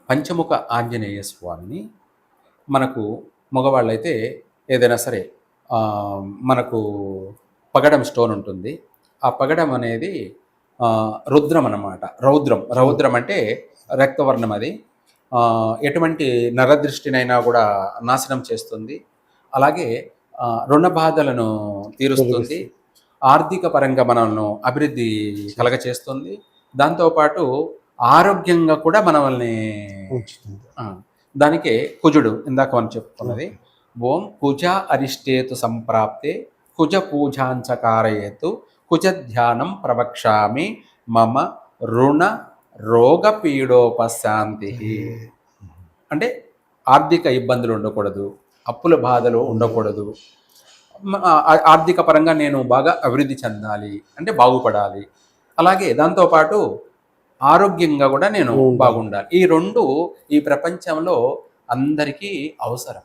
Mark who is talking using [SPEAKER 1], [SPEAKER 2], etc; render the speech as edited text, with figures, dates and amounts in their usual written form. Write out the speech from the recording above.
[SPEAKER 1] పంచముఖ ఆంజనేయ స్వామిని మనకు మగవాళ్ళైతే ఏదైనా సరే మనకు పగడం స్టోన్ ఉంటుంది. ఆ పగడం అనేది రుద్రం అన్నమాట. రౌద్రం అంటే రక్తవర్ణం అది. ఎటువంటి నరదృష్టినైనా కూడా నాశనం చేస్తుంది. అలాగే రుణ బాధలను తీరుస్తుంది. ఆర్థిక పరంగా మనల్ని అభివృద్ధి కలగచేస్తుంది. దాంతోపాటు ఆరోగ్యంగా కూడా మనల్ని దానికే కుజుడు ఇందాక మనం చెప్పుకున్నది. ఓం కుజ అరిష్టేతు సంప్రాప్తే కుజ పూజాంచ కారయేతు కుజ ధ్యానం ప్రవక్ష్యామి మమ రుణ రోగ పీడోపశాంతి. అంటే ఆర్థిక ఇబ్బందులు ఉండకూడదు, అప్పుల బాధలు ఉండకూడదు, ఆర్థిక పరంగా నేను బాగా అభివృద్ధి చెందాలి అంటే బాగుపడాలి, అలాగే దాంతోపాటు ఆరోగ్యంగా కూడా నేను బాగుండాలి. ఈ రెండు ఈ ప్రపంచంలో అందరికీ అవసరం.